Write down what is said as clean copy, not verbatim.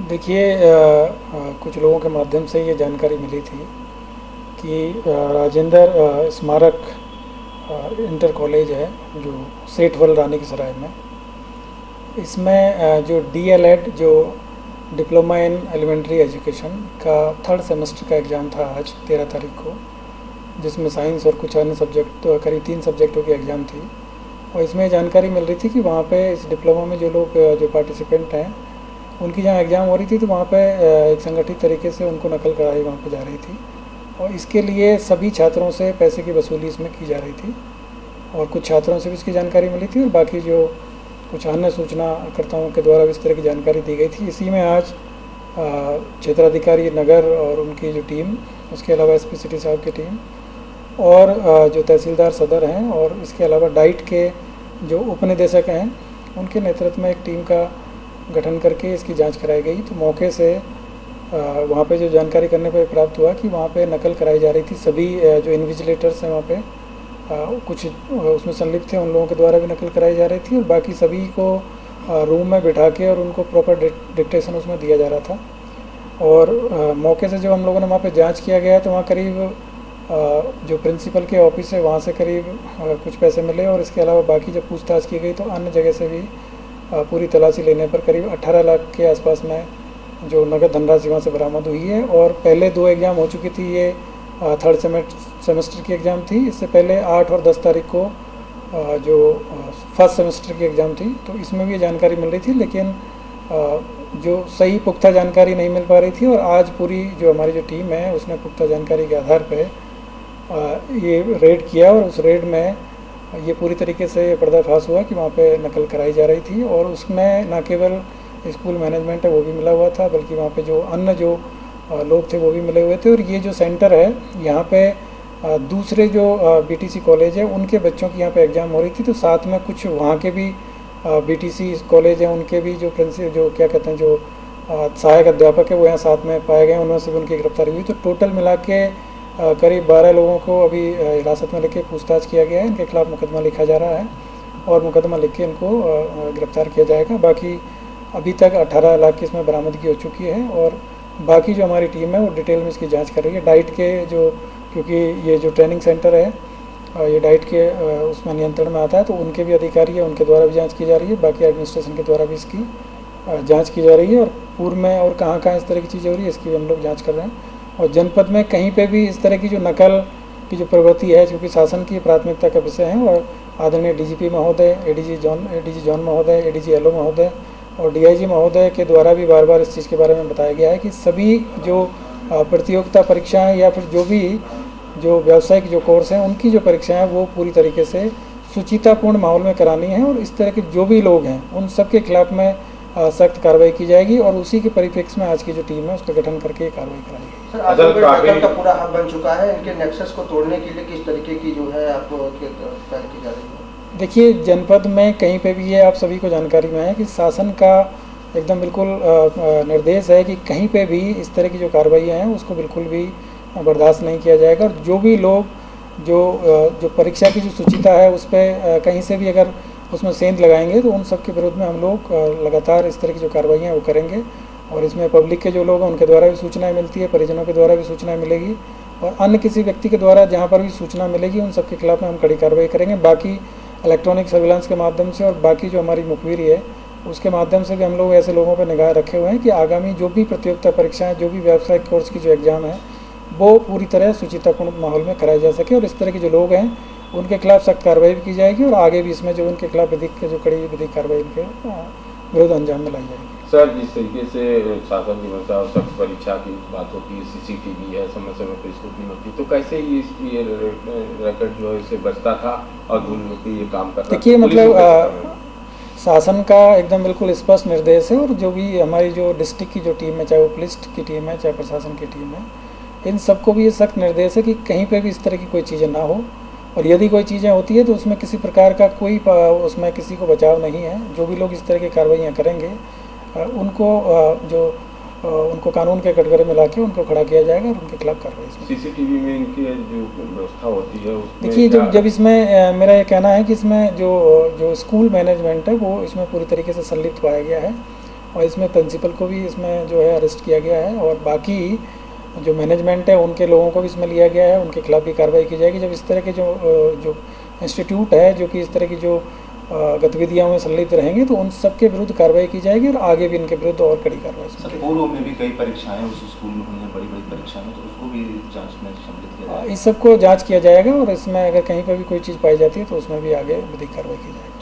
देखिए, कुछ लोगों के माध्यम से ये जानकारी मिली थी कि राजेंद्र स्मारक इंटर कॉलेज है जो सेठवल रानी की सराय में। इसमें जो डीएलएड जो डिप्लोमा इन एलिमेंट्री एजुकेशन का थर्ड सेमेस्टर का एग्ज़ाम था आज 13 तारीख को, जिसमें साइंस और कुछ अन्य सब्जेक्ट करीब 3 सब्जेक्टों की एग्ज़ाम थी। और इसमें जानकारी मिल रही थी कि वहाँ पे इस डिप्लोमा में जो लोग जो पार्टिसिपेंट हैं उनकी जहाँ एग्ज़ाम हो रही थी तो वहाँ पे एक संगठित तरीके से उनको नकल कराई वहाँ पे जा रही थी, और इसके लिए सभी छात्रों से पैसे की वसूली इसमें की जा रही थी। और कुछ छात्रों से भी इसकी जानकारी मिली थी और बाकी जो कुछ अन्य सूचनाकर्ताओं के द्वारा भी इस तरह की जानकारी दी गई थी। इसी में आज क्षेत्राधिकारी नगर और उनकी जो टीम, उसके अलावा एसपी सिटी साहब की टीम और जो तहसीलदार सदर हैं और इसके अलावा डाइट के जो उपनिदेशक हैं उनके नेतृत्व में एक टीम का गठन करके इसकी जांच कराई गई। तो मौके से वहाँ पे जो जानकारी करने पर प्राप्त हुआ कि वहाँ पे नकल कराई जा रही थी। सभी जो इन्विजिलेटर्स हैं वहाँ पे कुछ उसमें संलिप्त थे, उन लोगों के द्वारा भी नकल कराई जा रही थी और बाकी सभी को रूम में बिठा के और उनको प्रॉपर डिक्टेशन उसमें दिया जा रहा था। और मौके से जब हम लोगों ने वहाँ पे जांच किया गया तो वहाँ करीब जो प्रिंसिपल के ऑफिस है वहाँ से करीब कुछ पैसे मिले और इसके अलावा बाकी जब पूछताछ की गई तो अन्य जगह से भी पूरी तलाशी लेने पर करीब 18 लाख के आसपास में जो नगद धनराशि वहाँ से बरामद हुई है। और पहले 2 एग्ज़ाम हो चुकी थी, ये थर्ड सेमेस्टर की एग्ज़ाम थी। इससे पहले 8 और 10 तारीख को जो फर्स्ट सेमेस्टर की एग्ज़ाम थी, तो इसमें भी ये जानकारी मिल रही थी, लेकिन जो सही पुख्ता जानकारी नहीं मिल पा रही थी। और आज पूरी जो हमारी जो टीम है उसने पुख्ता जानकारी के आधार पर ये रेड किया और उस रेड में ये पूरी तरीके से पर्दाफाश हुआ कि वहाँ पे नकल कराई जा रही थी। और उसमें न केवल स्कूल मैनेजमेंट है वो भी मिला हुआ था, बल्कि वहाँ पे जो अन्य जो लोग थे वो भी मिले हुए थे। और ये जो सेंटर है यहाँ पे दूसरे जो बीटीसी कॉलेज है उनके बच्चों की यहाँ पे एग्ज़ाम हो रही थी, तो साथ में कुछ वहाँ के भी बीटीसी कॉलेज हैं उनके भी जो जो क्या कहते हैं जो सहायक अध्यापक है वो यहाँ साथ में पाए गए, उनमें से भी उनकी गिरफ्तारी हुई। तो टोटल मिला के करीब 12 लोगों को अभी हिरासत में लेके पूछताछ किया गया है। इनके खिलाफ मुकदमा लिखा जा रहा है और मुकदमा लिख के इनको गिरफ्तार किया जाएगा। बाकी अभी तक 18 लाख की इसमें बरामदगी हो चुकी है और बाकी जो हमारी टीम है वो डिटेल में इसकी जांच कर रही है। डाइट के जो, क्योंकि ये जो ट्रेनिंग सेंटर है ये डाइट के उसमें नियंत्रण में आता है, तो उनके भी अधिकारी है, उनके द्वारा भी जाँच की जा रही है। बाकी एडमिनिस्ट्रेशन के द्वारा भी इसकी जाँच की जा रही है और पूर्व में और कहाँ कहाँ इस तरह की चीज़ें हो रही है इसकी भी हम लोग जाँच कर रहे हैं। और जनपद में कहीं पे भी इस तरह की जो नकल की जो प्रवृत्ति है, क्योंकि शासन की प्राथमिकता का विषय है, और आदरणीय डीजीपी महोदय, एडीजी जॉन महोदय, एडीजी एलओ महोदय और डीआईजी महोदय के द्वारा भी बार बार इस चीज़ के बारे में बताया गया है कि सभी जो प्रतियोगिता परीक्षाएं या फिर जो भी जो व्यावसायिक जो कोर्स हैं उनकी जो परीक्षाएं वो पूरी तरीके से सुचितापूर्ण माहौल में करानी है। और इस तरह के जो भी लोग हैं उन सब के खिलाफ में सख्त कार्रवाई की जाएगी और उसी के परिप्रेक्ष्य में आज की जो टीम है उसका गठन करके कार्रवाई कराएगी। सर, आजमगढ़ का पूरा हब बन चुका है, इनके नेक्सस को तोड़ने के लिए किस तरीके की जो है आपको पहल की जा रही है? देखिए, जनपद में कहीं पे भी ये आप सभी को जानकारी में है कि शासन का एकदम बिल्कुल निर्देश है कि कहीं पे भी इस तरह की जो कार्रवाइयाँ हैं उसको बिल्कुल भी बर्दाश्त नहीं किया जाएगा। और जो भी लोग जो परीक्षा की जो सुचिता है उस पर कहीं से भी अगर उसमें सेंध लगाएंगे तो उन सब के विरुद्ध में हम लोग लगातार इस तरह की जो कार्रवाइयाँ वो करेंगे। और इसमें पब्लिक के जो लोग हैं उनके द्वारा भी सूचनाएं मिलती है, परिजनों के द्वारा भी सूचनाएं मिलेगी और अन्य किसी व्यक्ति के द्वारा जहाँ पर भी सूचना मिलेगी उन सब के खिलाफ में हम कड़ी कार्रवाई करेंगे। बाकी इलेक्ट्रॉनिक सर्विलांस के माध्यम से और बाकी जो हमारी मुखबिरी है उसके माध्यम से भी हम लोग ऐसे लोगों पर निगाह रखे हुए हैं कि आगामी जो भी प्रतियोगिता परीक्षाएँ, जो भी व्यावसायिक कोर्स की जो एग्ज़ाम है वो पूरी तरह सुचितापूर्ण माहौल में कराई जा सके और इस तरह के जो लोग हैं उनके खिलाफ सख्त कार्रवाई भी की जाएगी और आगे भी इसमें जो उनके खिलाफ जो कड़ी विधिक कार्रवाई उनके विरुद्ध अंजाम में लाई जाएगी। सर, जिस तरीके से शासन की मंशा और सख्त परीक्षा की बात होती है, सीसीटीवी है, समय समय पर स्क्रूटनी होती है, तो कैसे ये रिकॉर्ड जो है इसे बचता था और धूल मिट्टी ये काम कर रहा था? देखिए, मतलब शासन का एकदम बिल्कुल स्पष्ट निर्देश है और जो भी हमारी जो डिस्ट्रिक्ट की जो टीम है, चाहे वो पुलिस की टीम है चाहे प्रशासन की टीम है, इन सबको भी ये सख्त निर्देश है कि कहीं पे भी इस तरह की कोई चीज़ें ना हो और यदि कोई चीज़ें होती है तो उसमें किसी प्रकार का कोई उसमें किसी को बचाव नहीं है। जो भी लोग इस तरह की कार्रवाइयाँ करेंगे उनको उनको कानून के कटघरे में लाके उनको खड़ा किया जाएगा और उनके खिलाफ कार्रवाई। सीसीटीवी में इनकी जो व्यवस्था होती है देखिए, जब इसमें मेरा ये कहना है कि इसमें जो स्कूल मैनेजमेंट है वो इसमें पूरी तरीके से संलिप्त पाया गया है और इसमें प्रिंसिपल को भी इसमें जो है अरेस्ट किया गया है, और बाकी जो मैनेजमेंट है उनके लोगों को भी इसमें लिया गया है, उनके खिलाफ भी कार्रवाई की जाएगी। जब इस तरह के जो इंस्टीट्यूट है जो कि इस तरह की जो गतिविधियों में संलिप्त रहेंगे तो उन सब के विरुद्ध कार्रवाई की जाएगी, और आगे भी इनके विरुद्ध और कड़ी कार्रवाई की सर जाएगी। पूर्व में भी कई परीक्षाएं उस स्कूल में हुई हैं, बड़ी बड़ी परीक्षाएं, तो उसको भी जांच में सम्मिलित किया जाएगा। इस सब को जांच किया जाएगा, और इसमें अगर कहीं पर भी कोई चीज़ पाई जाती है तो उसमें भी आगे विधिक कार्रवाई की जाएगी।